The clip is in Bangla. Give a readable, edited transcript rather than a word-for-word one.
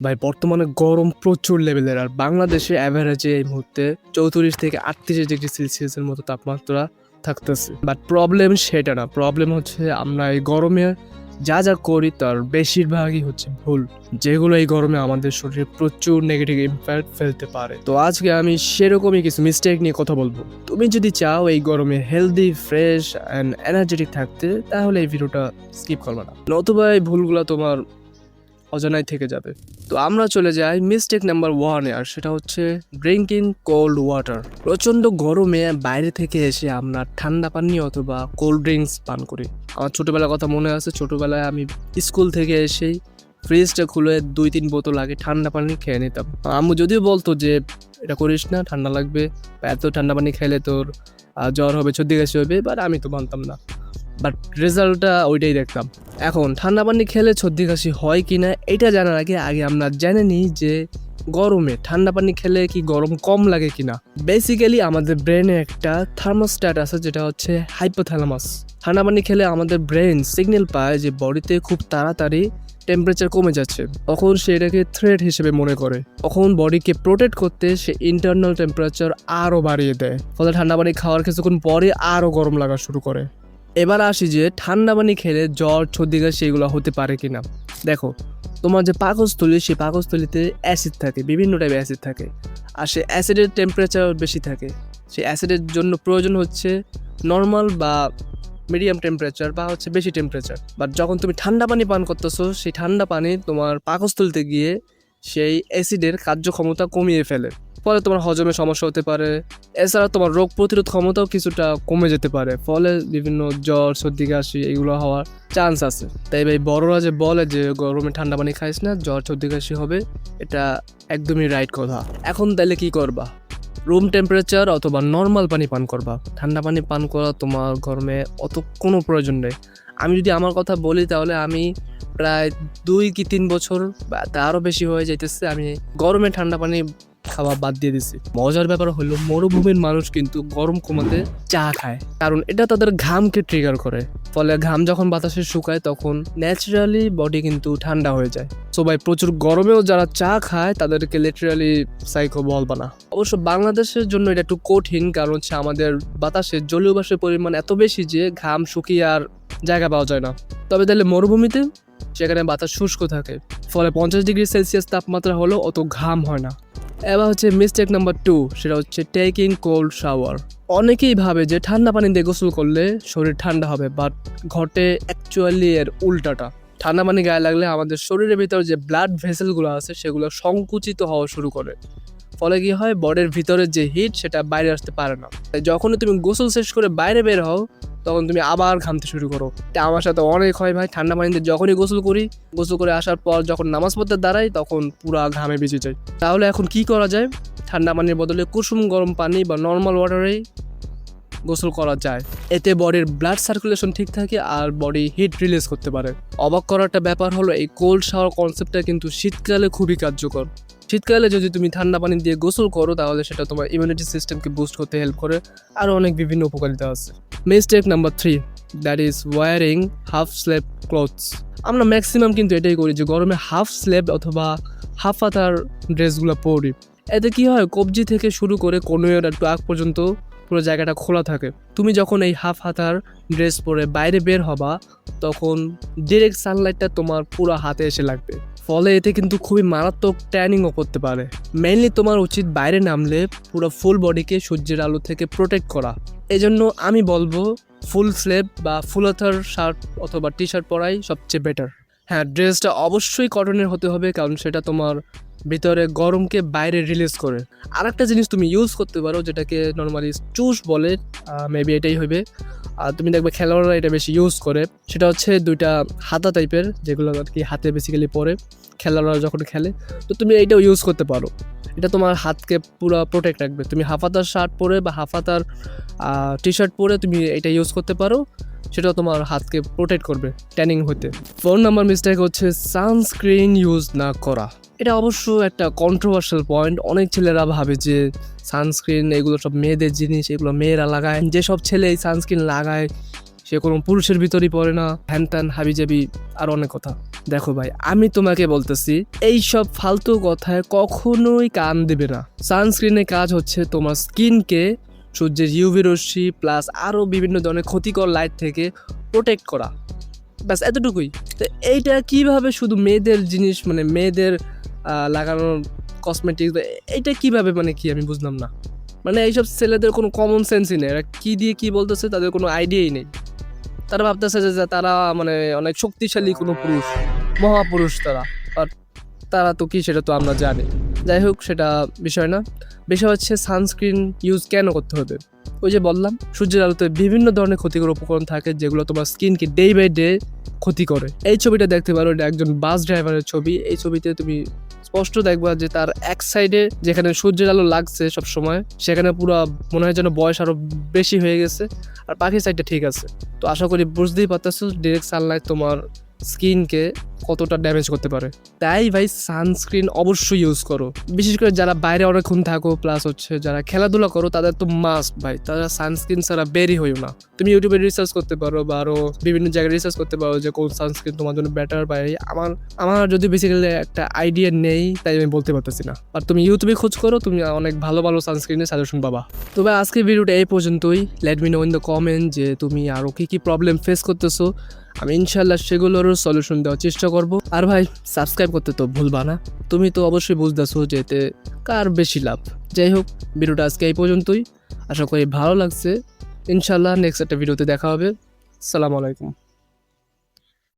ভাই বর্তমানে গরম প্রচুর লেভেলের, আর বাংলাদেশে অ্যাভারেজে এই মুহূর্তে 34 থেকে 38 ডিগ্রি সেলসিয়াসের মতো তাপমাত্রা থাকতেছে। বাট প্রবলেম সেটা না, প্রবলেম হচ্ছে আমরা এই গরমে যা যা করি তার বেশিরভাগই হচ্ছে ভুল, যেগুলো এই গরমে আমাদের শরীরে প্রচুর নেগেটিভ ইম্প্যাক্ট ফেলতে পারে। তো আজকে আমি সেরকমই কিছু মিস্টেক নিয়ে কথা বলবো। তুমি যদি চাও এই গরমে হেলদি, ফ্রেশ অ্যান্ড এনার্জেটিক থাকতে, তাহলে এই ভিডিওটা স্কিপ করবে না, নতুবা এই ভুলগুলো তোমার অজানাই থেকে যাবে। তো আমরা চলে যাই মিস্টেক নাম্বার 1-এ, আর সেটা হচ্ছে ড্রিঙ্কিং কোল্ড ওয়াটার। প্রচন্ড গরমে বাইরে থেকে এসে আমরা ঠান্ডা পানি অথবা কোল্ড ড্রিঙ্কস পান করি। আমার ছোটবেলার কথা মনে আছে, ছোটবেলায় আমি স্কুল থেকে এসেই ফ্রিজটা খুলে 2-3 বোতল আগে ঠান্ডা পানি খেয়ে নিতাম। আম্মু যদিও বলতো যে এটা করিস না, ঠান্ডা লাগবে, বা এত ঠান্ডা পানি খেলে তোর জ্বর হবে, সর্দি কাশি হবে, বাট আমি তো মানতাম না। বাট রেজাল্টটা ওইটাই দেখতাম। এখন ঠান্ডা পানি খেলে সর্দি কাশি হয় কি না এটা জানার আগে আগে আমরা জেনে নিই যে গরমে ঠান্ডা পানি খেলে কি গরম কম লাগে কিনা। বেসিক্যালি আমাদের ব্রেনে একটা থার্মোস্ট্যাট আছে, যেটা হচ্ছে হাইপোথ্যালামাস। ঠান্ডা পানি খেলে আমাদের ব্রেন সিগন্যাল পায় যে বডিতে খুব তাড়াতাড়ি টেম্পারেচার কমে যাচ্ছে, তখন সে এটাকে থ্রেট হিসেবে মনে করে। তখন বডিকে প্রোটেক্ট করতে সে ইন্টারনাল টেম্পারেচার আরও বাড়িয়ে দেয়, ফলে ঠান্ডা পানি খাওয়ার কিছুক্ষণ পরে আরও গরম লাগা শুরু করে। এবার আসি যে ঠান্ডা পানি খেলে জ্বর, সর্দি কাশি এগুলো হতে পারে কিনা। দেখো, তোমার যে পাকস্থলী, সেই পাকস্থলীতে অ্যাসিড থাকে, বিভিন্ন টাইপের অ্যাসিড থাকে, আর সেই অ্যাসিডের টেম্পারেচার বেশি থাকে। সেই অ্যাসিডের জন্য প্রয়োজন হচ্ছে নর্মাল বা মিডিয়াম টেম্পারেচার বা হচ্ছে বেশি টেম্পারেচার। বাট যখন তুমি ঠান্ডা পানি পান করতেছো, সেই ঠান্ডা পানি তোমার পাকস্থলীতে গিয়ে সেই অ্যাসিডের কার্যক্ষমতা কমিয়ে ফেলে, ফলে তোমার হজমে সমস্যা হতে পারে। এছাড়া তোমার রোগ প্রতিরোধ ক্ষমতাও কিছুটা কমে যেতে পারে, ফলে বিভিন্ন জ্বর, সর্দি কাশি এগুলো হওয়ার চান্স আছে। তাই ভাই বড়রা যে বলে যে গরমে ঠান্ডা পানি খাইস না, জ্বর সর্দি কাশি হবে, এটা একদমই রাইট কথা। এখন তাহলে কি করবা? রুম টেম্পারেচার অথবা নর্মাল পানি পান করবা। ঠান্ডা পানি পান করা তোমার গরমে অত কোনো প্রয়োজন নেই। আমি যদি আমার কথা বলি, তাহলে আমি প্রায় 2 কি 3 বছর বা তারও বেশি হয়ে যাইতেছে আমি গরমে ঠান্ডা পানি খাওয়া বাদ দিয়ে দিছি। মজার ব্যাপার হলো, মরুভূমির মানুষ কিন্তু গরম কমাতে চা খায়, কারণ এটা তাদের ঘামকে ট্রিগার করে। ফলে ঘাম যখন বাতাসে শুকায়, তখন ন্যাচারালি বডি কিন্তু ঠান্ডা হয়ে যায়। সো ভাই, প্রচুর গরমেও যারা চা খায় তাদেরকে লিটারালি সাইকো বলবা না। অবশ্য বাংলাদেশের জন্য এটা একটু কঠিন, কারণ হচ্ছে আমাদের বাতাসে জলীয় বাষ্পের পরিমাণ এত বেশি যে ঘাম শুকিয়ে আর জায়গা পাওয়া যায় না। তবে তাহলে মরুভূমিতে, সেখানে বাতাস শুষ্ক থাকে, ফলে 50 ডিগ্রি সেলসিয়াস তাপমাত্রা হলেও অত ঘাম হয় না। এবার হচ্ছে মিস্টেক নাম্বার 2, সেটা হচ্ছে টেকিং কোল্ড শাওয়ার। অনেকেই ভাবে যে ঠান্ডা পানি দিয়ে গোসল করলে শরীর ঠান্ডা হবে, বাট ঘটে অ্যাকচুয়ালি এর উল্টাটা। ঠান্ডা পানি গায়ে লাগলে আমাদের শরীরের ভিতর যে ব্লাড ভেসেলগুলো আছে সেগুলো সংকুচিত হওয়া শুরু করে, ফলে কি হয়, বডির ভিতরে যে হিট সেটা বাইরে আসতে পারে না। তাই যখনই তুমি গোসল শেষ করে বাইরে বের হও, তখন তুমি আবার ঘামতে শুরু করো। এটা আমার সাথে অনেক হয় ভাই। ঠান্ডা পানিতে যখনই গোসল করি, গোসল করে আসার পর যখন নামাজ পড়তে দাঁড়াই, তখন পুরা ঘামে ভিজে যায়। তাহলে এখন কি করা যায়? ঠান্ডা পানির বদলে কুসুম গরম পানি বা নর্মাল ওয়াটারেই গোসল করা যায়। এতে বডির ব্লাড সার্কুলেশন ঠিক থাকে আর বডি হিট রিলিজ করতে পারে। অবাক করার একটা ব্যাপার হলো, এই কোল্ড শাওয়ার কনসেপ্টটা কিন্তু শীতকালে খুবই কার্যকর। শীতকালে যদি তুমি ঠান্ডা পানি দিয়ে গোসল করো, তাহলে সেটা তোমার ইমিউনিটি সিস্টেমকে বুস্ট করতে হেল্প করে, আর অনেক বিভিন্ন উপকারিতা আছে। Mistake number 3, that is wearing half slave clothes. আমরা ম্যাক্সিমাম কিন্তু এটাই করি যে গরমে হাফ স্লেভ অথবা হাফ হাতার ড্রেসগুলো পরি। এতে কি হয়, কবজি থেকে শুরু করে কোনোয়ের একটু আগ পর্যন্ত পুরো জায়গাটা খোলা থাকে। তুমি যখন এই হাফ হাতার ড্রেস পরে বাইরে বের হবা, তখন ডিরেক্ট সানলাইটটা তোমার পুরো হাতে এসে লাগবে, ফলে এতে কিন্তু খুবই মারাত্মক ট্যানিংও করতে পারে। মেইনলি তোমার উচিত বাইরে নামলে পুরো ফুল বডিকে সূর্যের আলো থেকে প্রোটেক্ট করা। এজন্য আমি বলবো ফুল স্লেভ বা ফুল হাতার শার্ট অথবা টি শার্ট পরাই সবচেয়ে বেটার। হ্যাঁ, ড্রেসটা অবশ্যই কটনের হতে হবে, কারণ সেটা তোমার ভিতরে গরমকে বাইরে রিলিজ করে। আর একটা জিনিস তুমি ইউজ করতে পারো, যেটাকে নর্মালি চুস বলে, মেবি এটাই হবে। আর তুমি দেখবে খেলোয়াড়রা এটা বেশি ইউজ করে, সেটা হচ্ছে 2টা হাতা টাইপের, যেগুলো আর কি হাতে বেসিক্যালি পরে খেলোয়াড়রা যখন খেলে। তো তুমি এইটাও ইউজ করতে পারো, এটা তোমার হাতকে পুরো প্রোটেক্ট রাখবে। তুমি হাফাতার শার্ট পরে বা হাফাতার টি শার্ট পরে তুমি এটা ইউজ করতে পারো, সেটা তোমার হাতকে প্রোটেক্ট করবে ট্যানিং হতে। 4 নাম্বার মিস্টেক হচ্ছে সানস্ক্রিন ইউজ না করা। এটা অবশ্য একটা কন্ট্রোভার্সিয়াল পয়েন্ট। অনেক ছেলেরা ভাবে যে সানস্ক্রিন এগুলো সব মেয়েদের জিনিস, এগুলো মেয়েরা লাগায়। যেসব ছেলে এই সানস্ক্রিন লাগায় সে কোনো পুরুষের ভিতরই পড়ে না, হ্যান ত্যান হাবিজাবি আর অনেক কথা। দেখো ভাই, আমি তোমাকে বলতেছি এইসব ফালতু কথায় কখনোই কান দেবে না। সানস্ক্রিনের কাজ হচ্ছে তোমার স্কিনকে সূর্যের ইউভি রশ্মি প্লাস আরও বিভিন্ন ধরনের ক্ষতিকর লাইট থেকে প্রোটেক্ট করা, ব্যাস এতটুকুই। তো এইটা কিভাবে শুধু মেয়েদের জিনিস, মানে মেয়েদের লাগানোর কসমেটিক্স, এইটা কিভাবে, মানে কি আমি বুঝলাম না। মানে এইসব ছেলেদের কোনো কমন সেন্সই নেই, এরা কী দিয়ে কী বলতেছে তাদের কোনো আইডিয়াই নেই। তারা ভাবতেছে যে তারা মানে অনেক শক্তিশালী কোনো পুরুষ, মহাপুরুষ তারা, আর তারা তো কি সেটা তো আমরা জানি। যাই হোক, সেটা বিষয় না। বিষয় হচ্ছে সানস্ক্রিন ইউজ কেন করতে হবে। ওই যে বললাম, সূর্যের আলোতে বিভিন্ন ধরনের ক্ষতিকর উপকরণ থাকে যেগুলো তোমার স্কিনকে ডে বাই ডে ক্ষতি করে। এই ছবিটা দেখতে পারো, এটা একজন বাস ড্রাইভারের ছবি। এই ছবিতে তুমি স্পষ্ট দেখবা যে তার এক সাইডে যেখানে সূর্যের আলো লাগছে সব সময়, সেখানে পুরো মনে হয় যেন বয়স আরো বেশি হয়ে গেছে, আর বাকি সাইডটা ঠিক আছে। তো আশা করি বুঝতেই পারতেছো ডিরেক্ট সানলাইট তোমার স্কিনকে কতটা ড্যামেজ করতে পারে। তাই ভাই সানস্ক্রিন অবশ্যই ইউজ করো। বিশেষ করে যারা বাইরে অনেকক্ষণ থাকো, প্লাস হচ্ছে যারা খেলাধুলা করো, তাদের তো মাস্ট ভাই, তারা সানস্ক্রিন ছাড়া বেরই হইও না। তুমি ইউটিউবে রিসার্চ করতে পারো বা আরও বিভিন্ন জায়গায় রিসার্চ করতে পারো যে কোন সানস্ক্রিন তোমার জন্য বেটার। ভাই আমার যদি বেসিক্যালি একটা আইডিয়া নেই, তাই আমি বলতে পারতেছি না। আর তুমি ইউটিউবে খোঁজ করো, তুমি অনেক ভালো ভালো সানস্ক্রিনের সাজেশন পাবা। তো ভাই আজকের ভিডিওটা এই পর্যন্তই। Let me no in the comment যে তুমি আরও কী কী প্রবলেম ফেস করতেছো। আমি ইনশাল্লাহ সেগুলোরও সলিউশন দেওয়ার চেষ্টা করব। আর ভাই সাবস্ক্রাইব করতে তো ভুলবা না। তুমি তো অবশ্যই বুঝতেছো যে এতে কার বেশি লাভ। যাই হোক, ভিডিওটা আজকে এই পর্যন্তই। আশা করি ভালো লাগছে। ইনশাল্লাহ নেক্সট একটা ভিডিওতে দেখা হবে। আসসালামু আলাইকুম।